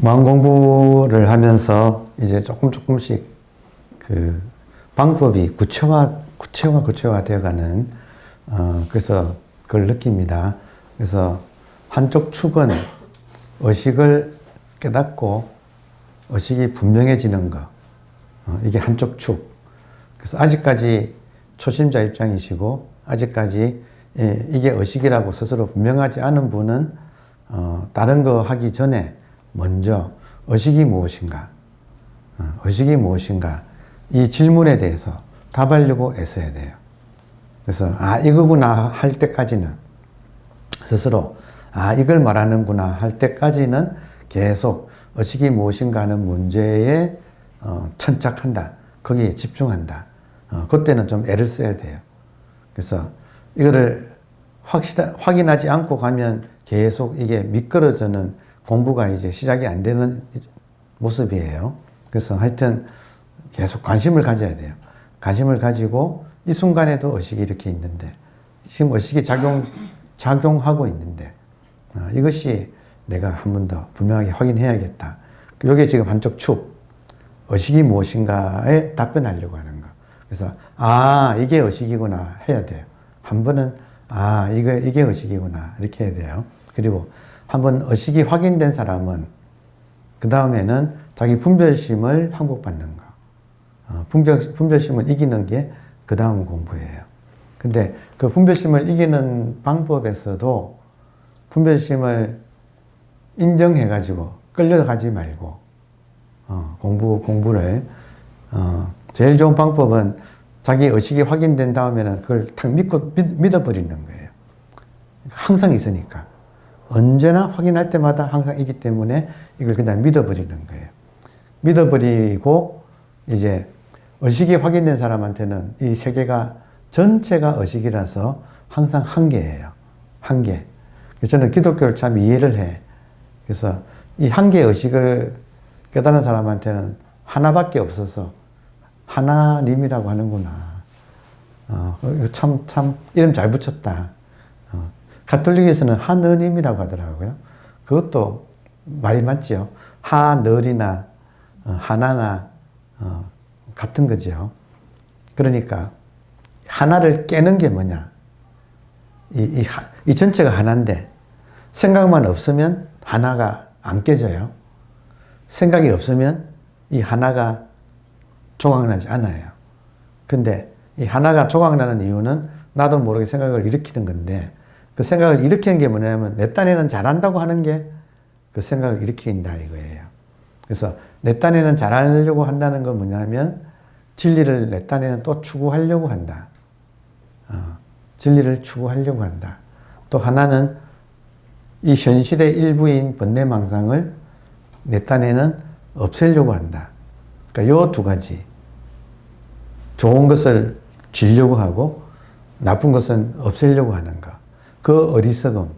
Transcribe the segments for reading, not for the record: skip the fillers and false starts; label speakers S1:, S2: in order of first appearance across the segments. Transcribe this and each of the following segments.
S1: 마음 공부를 하면서 이제 조금씩 그 방법이 구체화 되어가는, 그래서 그걸 느낍니다. 그래서 한쪽 축은 의식을 깨닫고 의식이 분명해지는 거. 이게 한쪽 축. 그래서 아직까지 초심자 입장이시고, 아직까지 이게 의식이라고 스스로 분명하지 않은 분은, 다른 거 하기 전에 먼저 의식이 무엇인가, 의식이 무엇인가, 이 질문에 대해서 답하려고 애써야 돼요. 그래서, 이거구나 할 때까지는 스스로, 이걸 말하는구나 할 때까지는 계속 의식이 무엇인가 하는 문제에 천착한다. 거기에 집중한다. 그때는 좀 애를 써야 돼요. 그래서 이거를 확인하지 않고 가면 계속 이게 미끄러지는 공부가 이제 시작이 안 되는 모습이에요. 그래서 하여튼 계속 관심을 가져야 돼요. 관심을 가지고 이 순간에도 의식이 이렇게 있는데, 지금 의식이 작용하고 있는데, 이것이 내가 한 번 더 분명하게 확인해야겠다. 이게 지금 한쪽 축, 의식이 무엇인가에 답변하려고 하는 거. 그래서 이게 의식이구나 해야 돼요. 한 번은 이게 의식이구나 이렇게 해야 돼요. 그리고 한번 의식이 확인된 사람은 그 다음에는 자기 분별심을 항복받는 거. 분별심을 이기는 게 그 다음 공부예요. 근데 그 분별심을 이기는 방법에서도 분별심을 인정해가지고 끌려가지 말고, 공부를, 제일 좋은 방법은 자기 의식이 확인된 다음에는 그걸 탁 믿어버리는 거예요. 항상 있으니까. 언제나 확인할 때마다 항상 있기 때문에 이걸 그냥 믿어버리는 거예요. 믿어버리고, 이제 의식이 확인된 사람한테는 이 세계가 전체가 의식이라서 항상 한계예요. 한계. 그래서 저는 기독교를 참 이해를 해. 그래서 이 한계 의식을 깨달은 사람한테는 하나밖에 없어서 하나님이라고 하는구나. 참 이름 잘 붙였다. 가톨릭에서는 하느님이라고 하더라고요. 그것도 말이 맞죠. 하늘이나 하나나 같은 거죠. 그러니까 하나를 깨는 게 뭐냐. 이 전체가 하나인데 생각만 없으면 하나가 안 깨져요. 생각이 없으면 이 하나가 조각나지 않아요. 근데 이 하나가 조각나는 이유는 나도 모르게 생각을 일으키는 건데, 그 생각을 일으키는 게 뭐냐면 내 딴에는 잘한다고 하는 게 그 생각을 일으킨다 이거예요. 그래서 내 딴에는 잘하려고 한다는 건 뭐냐면 진리를 내 딴에는 또 추구하려고 한다. 진리를 추구하려고 한다. 또 하나는 이 현실의 일부인 번뇌망상을 내 딴에는 없애려고 한다. 그러니까 요 두 가지. 좋은 것을 쥐려고 하고 나쁜 것은 없애려고 하는 것. 그 어리석음.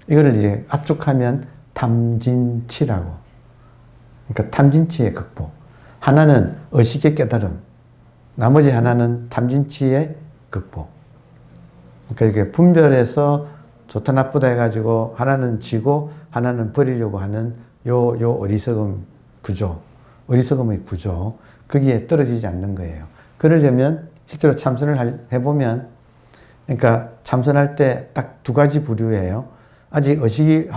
S1: 이거를 이제 압축하면 탐진치라고. 그러니까 탐진치의 극복. 하나는 의식의 깨달음. 나머지 하나는 탐진치의 극복. 그러니까 이게 분별해서 좋다 나쁘다 해가지고 하나는 지고 하나는 버리려고 하는 요 어리석음 구조. 어리석음의 구조. 거기에 떨어지지 않는 거예요. 그러려면 실제로 참선을 해보면, 그러니까 참선할 때 딱 두 가지 부류예요. 아직 의식이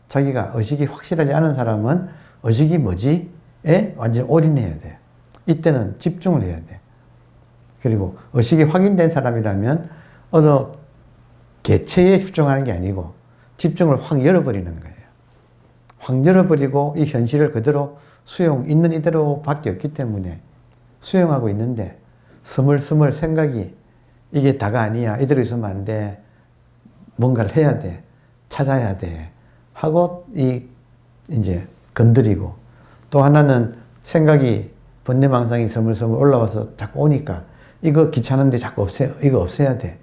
S1: 자기가 의식이 확실하지 않은 사람은 의식이 뭐지?에 완전 올인해야 돼. 이때는 집중을 해야 돼. 그리고 의식이 확인된 사람이라면 어느 개체에 집중하는 게 아니고 집중을 확 열어버리는 거예요. 확 열어버리고 이 현실을 그대로 있는 이대로 밖에 없기 때문에 수용하고 있는데, 스물스물 생각이 이게 다가 아니야. 이대로 있으면 안 돼. 뭔가를 해야 돼. 찾아야 돼. 하고 이제 건드리고, 또 하나는 생각이 번뇌망상이 스물스물 올라와서 자꾸 오니까 이거 귀찮은데 자꾸 이거 없애야 돼.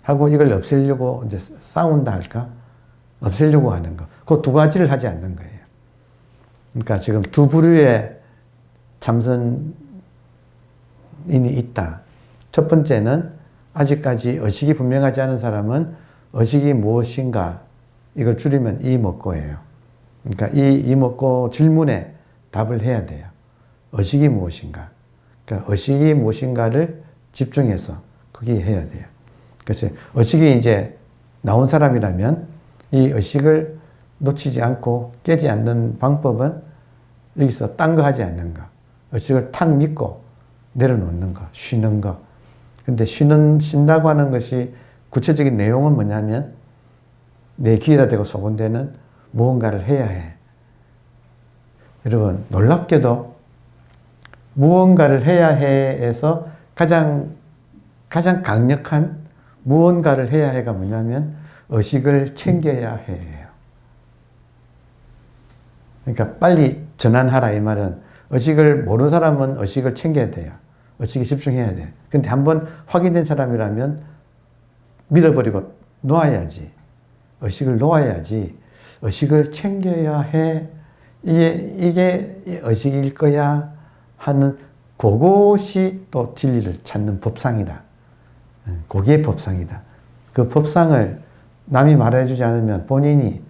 S1: 하고 이걸 없애려고 이제 싸운다 할까? 없애려고 하는 거. 그 두 가지를 하지 않는 거예요. 그러니까 지금 두 부류의 참선인이 있다. 첫 번째는 아직까지 의식이 분명하지 않은 사람은 의식이 무엇인가, 이걸 줄이면 이목고예요. 그러니까 이 이목고 질문에 답을 해야 돼요. 의식이 무엇인가? 그러니까 의식이 무엇인가를 집중해서 거기에 해야 돼요. 그래서 의식이 이제 나온 사람이라면 이 의식을 놓치지 않고 깨지 않는 방법은 여기서 딴 거 하지 않는 거. 의식을 탁 믿고 내려놓는 거, 쉬는 거. 근데 쉰다고 하는 것이 구체적인 내용은 뭐냐면 내 귀에다 대고 소곤대는 무언가를 해야 해. 여러분, 놀랍게도 무언가를 해야 해에서 가장 강력한 무언가를 해야 해가 뭐냐면 의식을 챙겨야 해예요. 그러니까 빨리 전환하라 이 말은 의식을 모르는 사람은 의식을 챙겨야 돼요. 의식에 집중해야 돼. 근데 한번 확인된 사람이라면 믿어버리고 놓아야지. 의식을 놓아야지. 의식을 챙겨야 해. 이게 의식일 거야 하는 그것이 또 진리를 찾는 법상이다. 그게 법상이다. 그 법상을 남이 말해주지 않으면 본인이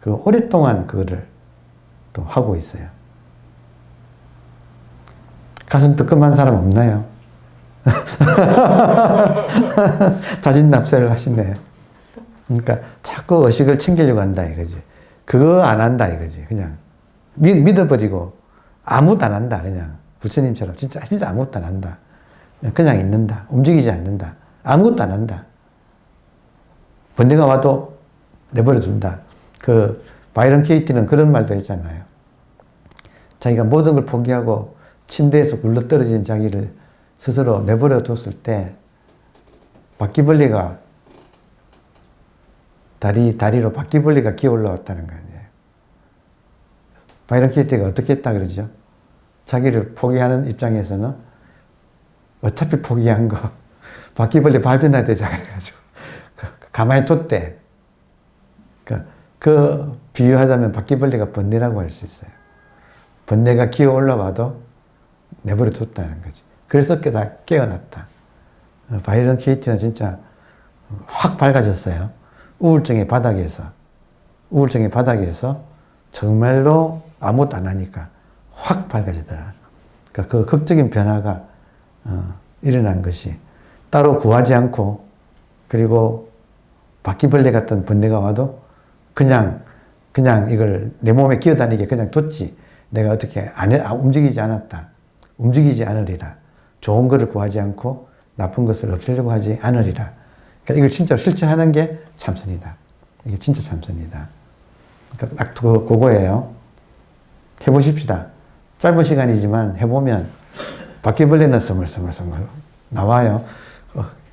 S1: 그 오랫동안 그거를 또 하고 있어요. 가슴 뜨끔한 사람 없나요? 자진납세를 하시네. 그러니까 자꾸 의식을 챙기려고 한다 이거지. 그거 안 한다 이거지. 그냥 믿어버리고 아무것도 안 한다. 그냥 부처님처럼 진짜 아무것도 안 한다. 그냥 있는다. 움직이지 않는다. 아무것도 안 한다. 번뇌가 와도 내버려 둔다. 그 바이런 케이티는 그런 말도 했잖아요. 자기가 모든 걸 포기하고 침대에서 굴러떨어진 자기를 스스로 내버려 뒀을 때 바퀴벌레가 다리로 바퀴벌레가 기어 올라왔다는 거 아니에요. 바이런 케이티가 어떻게 했다 그러죠? 자기를 포기하는 입장에서는 어차피 포기한 거 바퀴벌레 밥이나 되자 그래가지고 가만히 뒀대. 그 비유하자면 바퀴벌레가 번뇌라고 할 수 있어요. 번뇌가 기어 올라와도 내버려 뒀다는 거지. 그래서 깨어났다. 바이런 케이티는 진짜 확 밝아졌어요. 우울증의 바닥에서 정말로 아무것도 안 하니까 확 밝아지더라. 그러니까 그 극적인 변화가 일어난 것이 따로 구하지 않고 그리고 바퀴벌레 같은 번뇌가 와도 그냥 이걸 내 몸에 기어다니게 그냥 뒀지. 내가 어떻게 움직이지 않았다. 움직이지 않으리라. 좋은 것을 구하지 않고 나쁜 것을 없애려고 하지 않으리라. 그러니까 이걸 진짜 실천하는 게 참선이다. 이게 진짜 참선이다. 그러니까 딱 그거예요. 해보십시다. 짧은 시간이지만 해보면 바퀴벌레는 서물서물 나와요.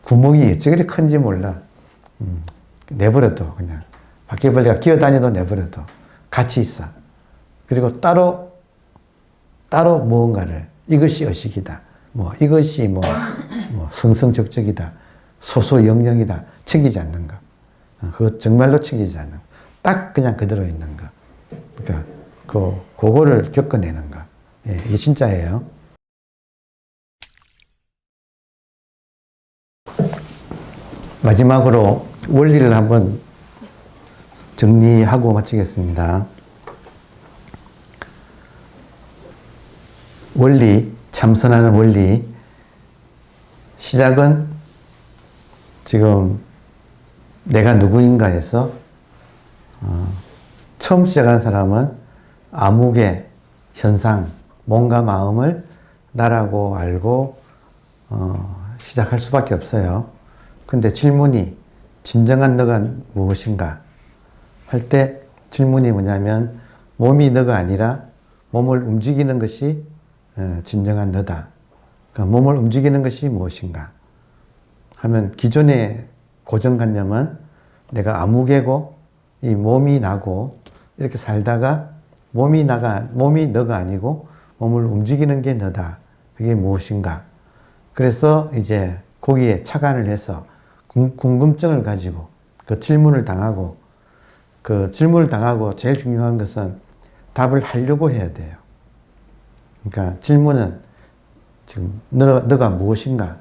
S1: 구멍이 어찌 큰지 몰라. 내버려둬 그냥. 바퀴벌레가 기어다니도 내버려둬. 같이 있어. 그리고 따로 무언가를 이것이 의식이다. 이것이 성성적적이다. 소소영영이다. 챙기지 않는 거. 그거 정말로 챙기지 않는 거. 딱 그냥 그대로 있는 거. 그러니까 그거를 겪어내는 거. 예, 이게 진짜예요. 마지막으로 원리를 한번 정리하고 마치겠습니다. 원리, 참선하는 원리. 시작은 지금 내가 누구인가에서 처음 시작한 사람은 암흑의 현상, 몸과 마음을 나라고 알고 시작할 수밖에 없어요. 근데 질문이 진정한 너가 무엇인가 할 때 질문이 뭐냐면 몸이 너가 아니라 몸을 움직이는 것이 진정한 너다. 그러니까 몸을 움직이는 것이 무엇인가 하면 기존의 고정관념은 내가 아무개고 이 몸이 나고 이렇게 살다가 몸이 너가 아니고 몸을 움직이는 게 너다. 그게 무엇인가. 그래서 이제 거기에 착안을 해서 궁금증을 가지고 그 질문을 당하고 제일 중요한 것은 답을 하려고 해야 돼요. 그러니까 질문은 지금 너가 무엇인가?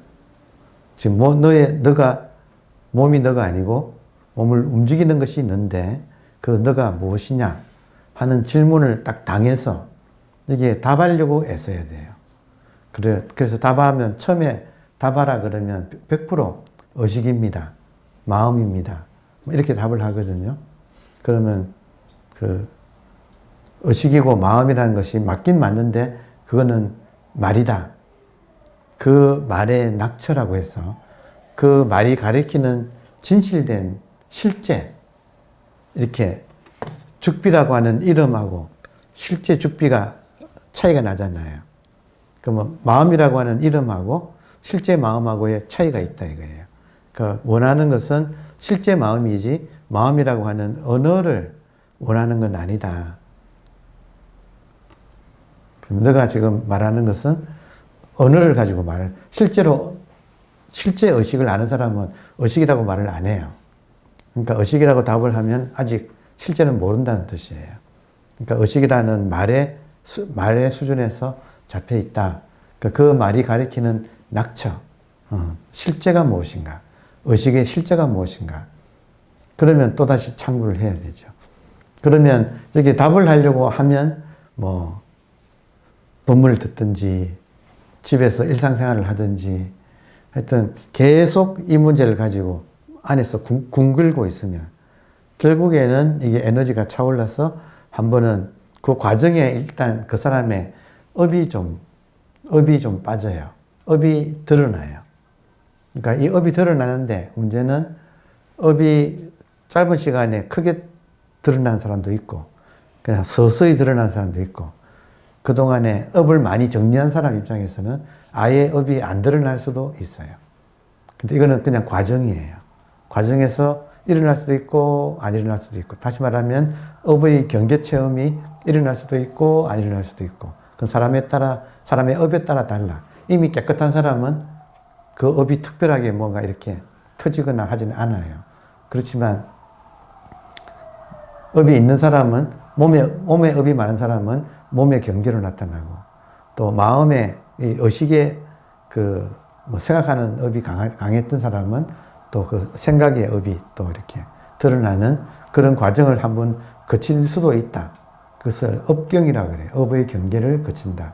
S1: 지금 몸이 너가 아니고 몸을 움직이는 것이 너인데 그 너가 무엇이냐? 하는 질문을 딱 당해서 여기에 답하려고 애써야 돼요. 그래서 답하면 처음에 답하라 그러면 100% 의식입니다. 마음입니다. 이렇게 답을 하거든요. 그러면 그 의식이고 마음이라는 것이 맞긴 맞는데 그거는 말이다. 그 말의 낙처라고 해서 그 말이 가리키는 진실된 실제, 이렇게 죽비라고 하는 이름하고 실제 죽비가 차이가 나잖아요. 그러면 마음이라고 하는 이름하고 실제 마음하고의 차이가 있다 이거예요. 그러니까 원하는 것은 실제 마음이지 마음이라고 하는 언어를 원하는 건 아니다. 그럼 너가 지금 말하는 것은 언어를 가지고 실제로 실제 의식을 아는 사람은 의식이라고 말을 안 해요. 그러니까 의식이라고 답을 하면 아직 실제는 모른다는 뜻이에요. 그러니까 의식이라는 말의 수준에서 잡혀 있다. 그러니까 그 말이 가리키는 낙처, 실제가 무엇인가, 의식의 실제가 무엇인가. 그러면 또다시 참고를 해야 되죠. 그러면 여기 답을 하려고 하면 뭐 본문을 듣든지 집에서 일상생활을 하든지 하여튼 계속 이 문제를 가지고 안에서 궁글고 있으면 결국에는 이게 에너지가 차올라서 한 번은 그 과정에 일단 그 사람의 업이 좀 빠져요. 업이 드러나요. 그러니까 이 업이 드러나는데 문제는 업이 짧은 시간에 크게 드러나는 사람도 있고 그냥 서서히 드러나는 사람도 있고 그동안에 업을 많이 정리한 사람 입장에서는 아예 업이 안 드러날 수도 있어요. 근데 이거는 그냥 과정이에요. 과정에서 일어날 수도 있고 안 일어날 수도 있고 다시 말하면 업의 경계 체험이 일어날 수도 있고 안 일어날 수도 있고 그건 사람의 업에 따라 달라. 이미 깨끗한 사람은 그 업이 특별하게 뭔가 이렇게 터지거나 하지는 않아요. 그렇지만 업이 있는 사람은 몸에 업이 많은 사람은 몸의 경계로 나타나고 또 마음의 의식의 생각하는 업이 강했던 사람은 또 그 생각의 업이 또 이렇게 드러나는 그런 과정을 한번 거칠 수도 있다. 그것을 업경이라고 그래요. 업의 경계를 거친다.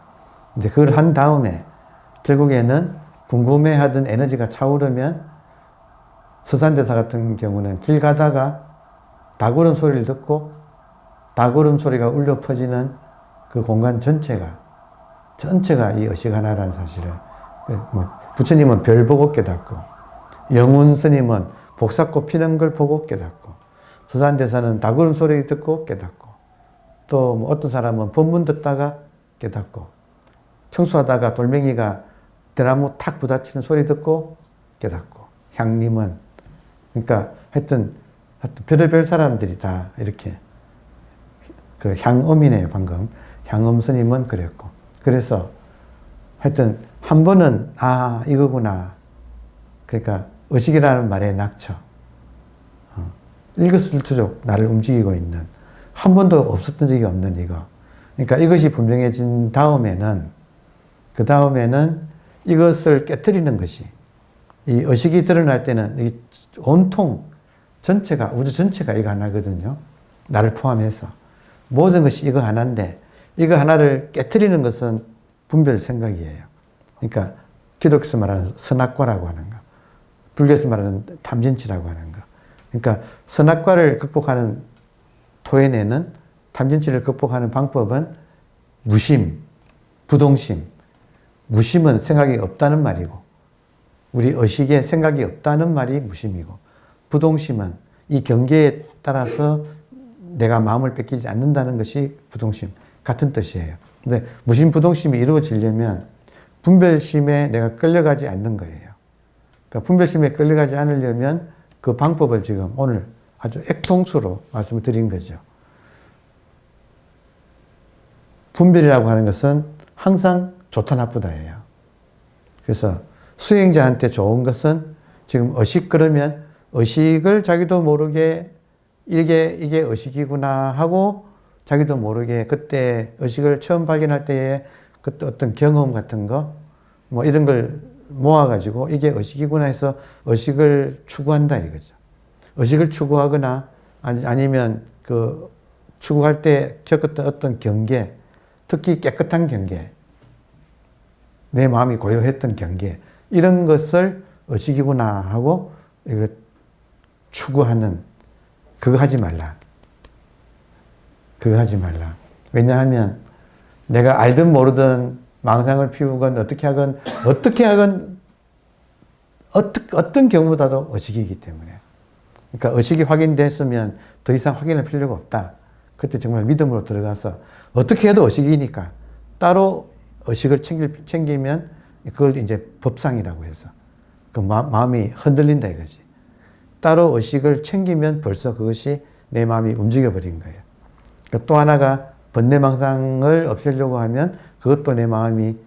S1: 근데 그걸 한 다음에 결국에는 궁금해하던 에너지가 차오르면 서산대사 같은 경우는 길 가다가 닭울음 소리를 듣고 닭울음 소리가 울려 퍼지는 그 공간 전체가 이 의식 하나라는 사실을 부처님은 별 보고 깨닫고 영훈 스님은 복사꽃 피는 걸 보고 깨닫고 서산대사는 닭울음 소리 듣고 깨닫고 또 어떤 사람은 법문 듣다가 깨닫고 청소하다가 돌멩이가 대나무 탁 부딪히는 소리 듣고 깨닫고 향림은 그러니까 하여튼 별의별 사람들이 다 이렇게 그 향음이네요 방금 향음 스님은 그랬고 그래서 하여튼 한 번은 이거구나 그러니까 의식이라는 말의 낙처 일거수일투족 나를 움직이고 있는 한 번도 없었던 적이 없는 이거 그러니까 이것이 분명해진 다음에는 이것을 깨트리는 것이 이 의식이 드러날 때는 이 온통 전체가 우주 전체가 이거 하나거든요. 나를 포함해서 모든 것이 이거 하나인데 이거 하나를 깨트리는 것은 분별 생각이에요. 그러니까 기독교에서 말하는 선악과라고 하는 거, 불교에서 말하는 탐진치라고 하는 거. 그러니까 선악과를 극복하는 토해내는 탐진치를 극복하는 방법은 무심, 부동심. 무심은 생각이 없다는 말이고 우리 의식에 생각이 없다는 말이 무심이고 부동심은 이 경계에 따라서 내가 마음을 뺏기지 않는다는 것이 부동심 같은 뜻이에요. 근데 무심 부동심이 이루어지려면 분별심에 내가 끌려가지 않는 거예요. 그러니까 분별심에 끌려가지 않으려면 그 방법을 지금 오늘 아주 액통수로 말씀을 드린 거죠. 분별이라고 하는 것은 항상 좋다 나쁘다예요. 그래서 수행자한테 좋은 것은 지금 의식 그러면 의식을 자기도 모르게 이게 의식이구나 하고 자기도 모르게 그때 의식을 처음 발견할 때에 그때 어떤 경험 같은 거 뭐 이런 걸 모아가지고 이게 의식이구나 해서 의식을 추구한다 이거죠. 의식을 추구하거나 아니면 그 추구할 때 겪었던 어떤 경계, 특히 깨끗한 경계, 내 마음이 고요했던 경계, 이런 것을 의식이구나 하고 이거 추구하는, 그거 하지 말라. 그거 하지 말라. 왜냐하면 내가 알든 모르든 망상을 피우건 어떻게 하건 어떤 경우보다도 의식이기 때문에. 그러니까 의식이 확인됐으면 더 이상 확인할 필요가 없다. 그때 정말 믿음으로 들어가서 어떻게 해도 의식이니까 따로 의식을 챙기면 그걸 이제 법상이라고 해서 그 마음이 흔들린다 이거지. 따로 의식을 챙기면 벌써 그것이 내 마음이 움직여버린 거예요. 그러니까 또 하나가 번뇌망상을 없애려고 하면 그것도 내 마음이,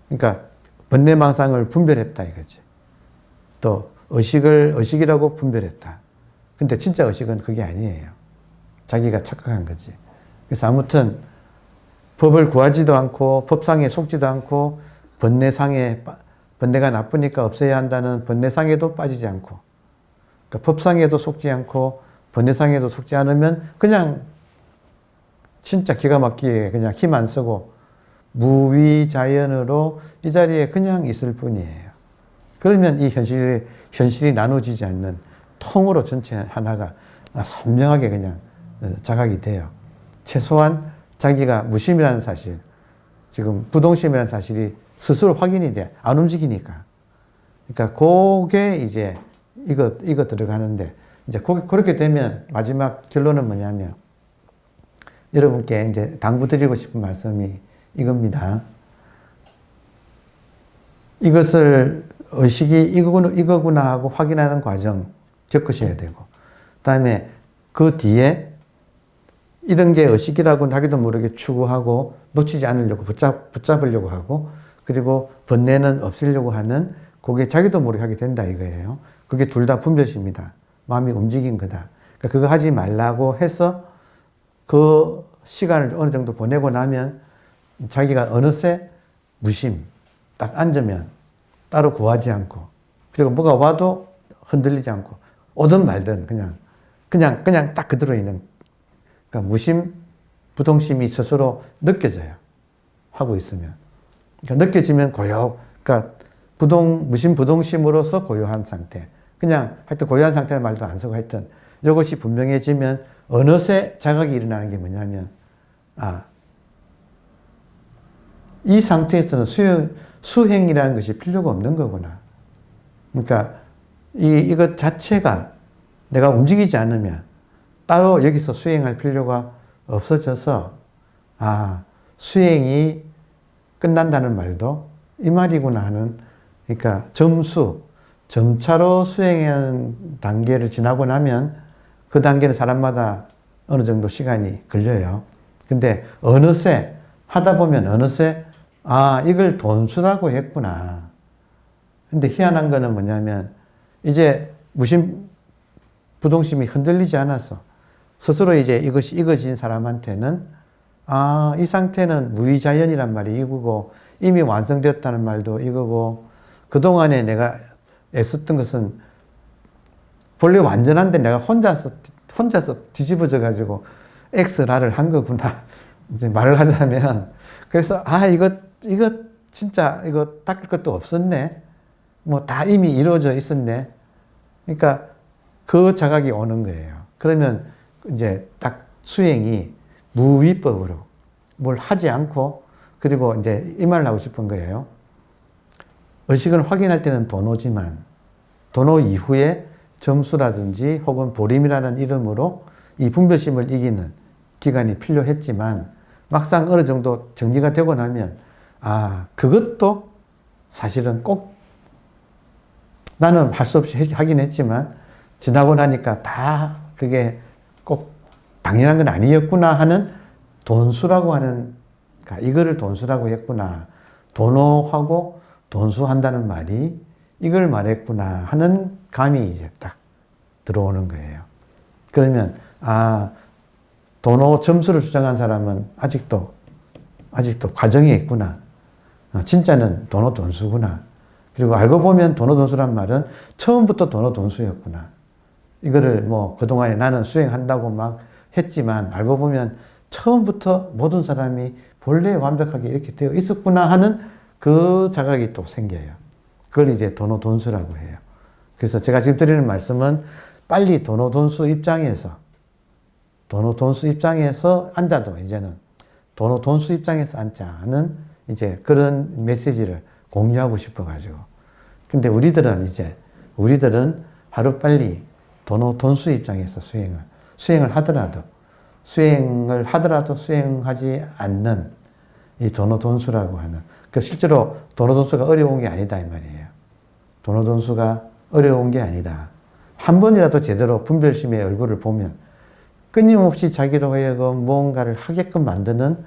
S1: 그러니까 번뇌망상을 분별했다 이거지. 또 의식이라고 분별했다. 근데 진짜 의식은 그게 아니에요. 자기가 착각한 거지. 그래서 아무튼 법을 구하지도 않고 법상에 속지도 않고 번뇌가 나쁘니까 없애야 한다는 번뇌상에도 빠지지 않고, 그러니까 법상에도 속지 않고 번뇌상에도 속지 않으면 그냥 진짜 기가 막히게 그냥 힘 안 쓰고 무위자연으로 이 자리에 그냥 있을 뿐이에요. 그러면 이 현실이 나눠지지 않는 통으로 전체 하나가 선명하게 그냥 자각이 돼요. 최소한 자기가 무심이라는 사실, 지금 부동심이라는 사실이 스스로 확인이 돼. 안 움직이니까. 그러니까 그게 이제 이거 들어가는데, 이제 그렇게 되면 마지막 결론은 뭐냐면, 여러분께 이제 당부드리고 싶은 말씀이 이겁니다. 이것을 의식이 이거구나 하고 확인하는 과정 겪으셔야 되고, 그 다음에 그 뒤에 이런 게 의식이라고 하기도 모르게 추구하고 놓치지 않으려고 붙잡으려고 하고, 그리고 번뇌는 없애려고 하는, 그게 자기도 모르게 하게 된다 이거예요. 그게 둘 다 분별심이다. 마음이 움직인 거다. 그러니까 그거 하지 말라고 해서 그 시간을 어느 정도 보내고 나면 자기가 어느새 무심, 딱 앉으면 따로 구하지 않고, 그리고 뭐가 와도 흔들리지 않고, 오든 말든 그냥 딱 그대로 있는, 그러니까 무심, 부동심이 스스로 느껴져요. 하고 있으면. 그러니까 느껴지면 그러니까 무심, 부동심으로서 고요한 상태. 그냥 하여튼 고요한 상태는 말도 안 쓰고 하여튼 이것이 분명해지면 어느새 자각이 일어나는 게 뭐냐면, 이 상태에서는 수행이라는 것이 필요가 없는 거구나. 그러니까 이것 자체가 내가 움직이지 않으면 따로 여기서 수행할 필요가 없어져서, 수행이 끝난다는 말도 이 말이구나 하는, 그러니까 점차로 수행하는 단계를 지나고 나면 그 단계는 사람마다 어느 정도 시간이 걸려요. 근데 어느새 하다 보면 어느새 이걸 돈수라고 했구나. 근데 희한한 거는 뭐냐면 이제 무심 부동심이 흔들리지 않았어. 스스로 이제 이것이 익어진 사람한테는 이 상태는 무위자연이란 말이 이거고 이미 완성되었다는 말도 이거고 그동안에 내가 애썼던 것은 본래 완전한데 내가 혼자서 뒤집어져 가지고 엑스라를 한 거구나. 이제 말을 하자면 그래서 이거 진짜 이거 닦을 것도 없었네. 뭐 다 이미 이루어져 있었네. 그러니까 그 자각이 오는 거예요. 그러면 이제 딱 수행이 무위법으로 뭘 하지 않고, 그리고 이제 이 말을 하고 싶은 거예요. 의식을 확인할 때는 도노지만 도노 이후에 점수라든지 혹은 보림이라는 이름으로 이 분별심을 이기는 기간이 필요했지만 막상 어느 정도 정리가 되고 나면 그것도 사실은 꼭 나는 할 수 없이 하긴 했지만 지나고 나니까 다 그게 꼭 당연한 건 아니었구나 하는 돈수라고 하는, 그러니까 이거를 돈수라고 했구나. 도노하고 돈수한다는 말이 이걸 말했구나 하는 감이 이제 딱 들어오는 거예요. 그러면 도노 점수를 수정한 사람은 아직도 과정이 있구나. 진짜는 도노 돈수구나. 그리고 알고 보면 도노 돈수란 말은 처음부터 도노 돈수였구나. 이거를 뭐 그동안에 나는 수행한다고 막 했지만 알고 보면 처음부터 모든 사람이 본래 완벽하게 이렇게 되어 있었구나 하는 그 자각이 또 생겨요. 그걸 이제 도노돈수라고 해요. 그래서 제가 지금 드리는 말씀은 빨리 도노돈수 입장에서 앉아도 이제는 도노돈수 입장에서 앉자는 이제 그런 메시지를 공유하고 싶어가지고. 근데 우리들은 하루빨리 도노돈수 입장에서 수행을 하더라도 수행하지 않는 이 도노돈수라고 하는, 그 실제로 도노돈수가 어려운 게 아니다 이 말이에요. 도노돈수가 어려운 게 아니다. 한 번이라도 제대로 분별심의 얼굴을 보면 끊임없이 자기로 하여금 무언가를 하게끔 만드는,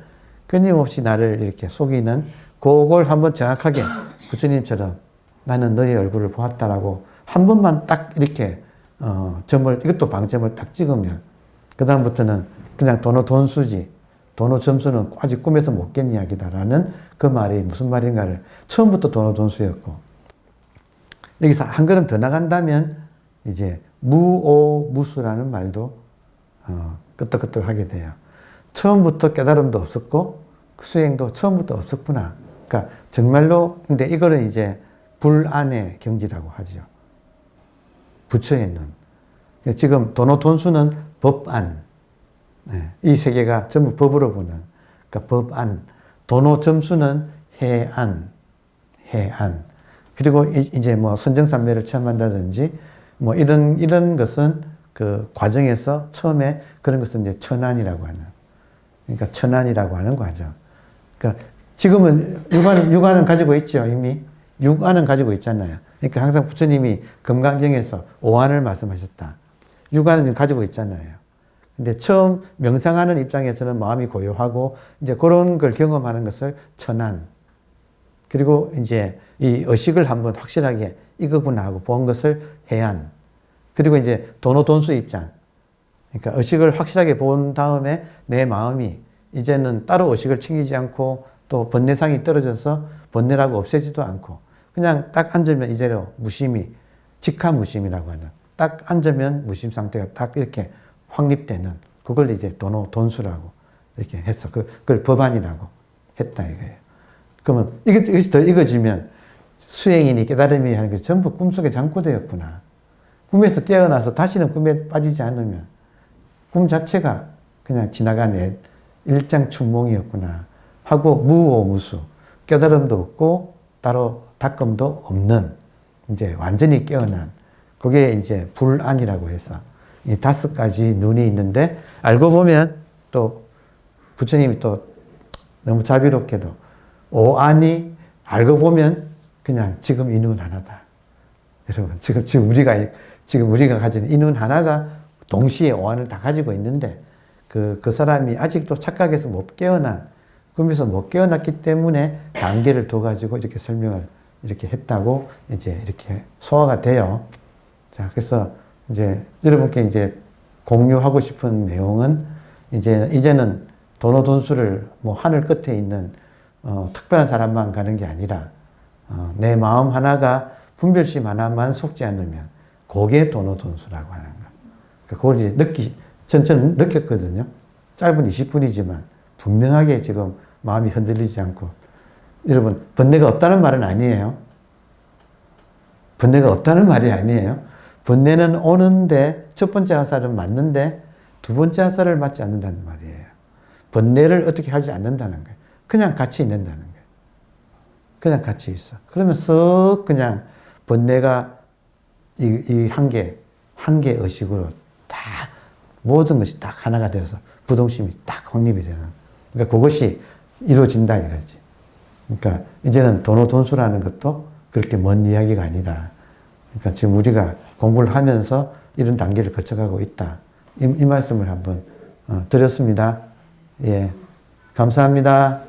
S1: 끊임없이 나를 이렇게 속이는, 그걸 한번 정확하게 부처님처럼 나는 너의 얼굴을 보았다라고 한 번만 딱 이렇게 이것도 방점을 딱 찍으면 그 다음부터는 그냥 도노돈수지, 도노점수는 아직 꿈에서 못 깬 이야기다라는 그 말이 무슨 말인가를 처음부터 도노돈수였고, 여기서 한 걸음 더 나간다면 이제 무오무수라는 말도 끄떡끄떡하게 돼요. 처음부터 깨달음도 없었고 수행도 처음부터 없었구나. 그러니까 정말로, 근데 이거는 이제 불안의 경지라고 하죠. 부처의 눈. 지금 도노돈수는 법안. 네, 이 세계가 전부 법으로 보는, 그러니까 법안. 도노점수는 해안. 그리고 이제 뭐 선정산매를 체험한다든지 뭐 이런 것은 그 과정에서 처음에 그런 것은 이제 천안이라고 하는, 그러니까 천안이라고 하는 과정. 그러니까 지금은 육안은 가지고 있죠. 이미 육안은 가지고 있잖아요. 그러니까 항상 부처님이 금강경에서 오안을 말씀하셨다. 육안은 가지고 있잖아요. 근데 처음 명상하는 입장에서는 마음이 고요하고 이제 그런 걸 경험하는 것을 천안. 그리고 이제 이 의식을 한번 확실하게 이거구나 하고 본 것을 해안. 그리고 이제 도노돈수 입장. 그러니까 의식을 확실하게 본 다음에 내 마음이 이제는 따로 의식을 챙기지 않고 또 번뇌상이 떨어져서 번뇌라고 없애지도 않고 그냥 딱 앉으면 이제로 무심이, 직화무심이라고 하는, 딱 앉으면 무심 상태가 딱 이렇게 확립되는, 그걸 이제 도노돈수라고 이렇게 했어. 그걸 법안이라고 했다 이거예요. 그러면 이것이 더 익어지면 수행이니 깨달음이 하는 게 전부 꿈속에 잠꼬대였구나. 꿈에서 깨어나서 다시는 꿈에 빠지지 않으면 꿈 자체가 그냥 지나간 일장춘몽이었구나 하고 무오무수, 깨달음도 없고 따로 닦음도 없는 이제 완전히 깨어난, 그게 이제 불안이라고 해서 이 5가지 눈이 있는데, 알고 보면 또 부처님이 또 너무 자비롭게도 오안이 알고 보면 그냥 지금 이 눈 하나다. 여러분, 지금 우리가 가진 이 눈 하나가 동시에 오안을 다 가지고 있는데, 그 사람이 아직도 착각해서 못 깨어난, 꿈에서 못 깨어났기 때문에 단계를 둬가지고 이렇게 설명을 이렇게 했다고 이제 이렇게 소화가 돼요. 자, 그래서 이제 여러분께 이제 공유하고 싶은 내용은 이제는 도노돈수를 뭐 하늘 끝에 있는 특별한 사람만 가는 게 아니라 내 마음 하나가 분별심 하나만 속지 않으면 그게 도노돈수라고 하는 거. 그걸 이제 저는 느꼈거든요. 짧은 20분이지만 분명하게 지금 마음이 흔들리지 않고. 여러분, 번뇌가 없다는 말은 아니에요. 번뇌가 없다는 말이 아니에요. 번뇌는 오는데 첫 번째 화살은 맞는데 두 번째 화살을 맞지 않는다는 말이에요. 번뇌를 어떻게 하지 않는다는 거예요. 그냥 같이 있는다는 거예요. 그냥 같이 있어. 그러면 썩 그냥 번뇌가 이 한 개 의식으로 다 모든 것이 딱 하나가 되어서 부동심이 딱 확립이 되는. 그러니까 그것이 이루어진다 이거지. 그러니까 이제는 도노돈수라는 것도 그렇게 먼 이야기가 아니다. 그러니까 지금 우리가 공부를 하면서 이런 단계를 거쳐가고 있다. 이 말씀을 한번 드렸습니다. 예, 감사합니다.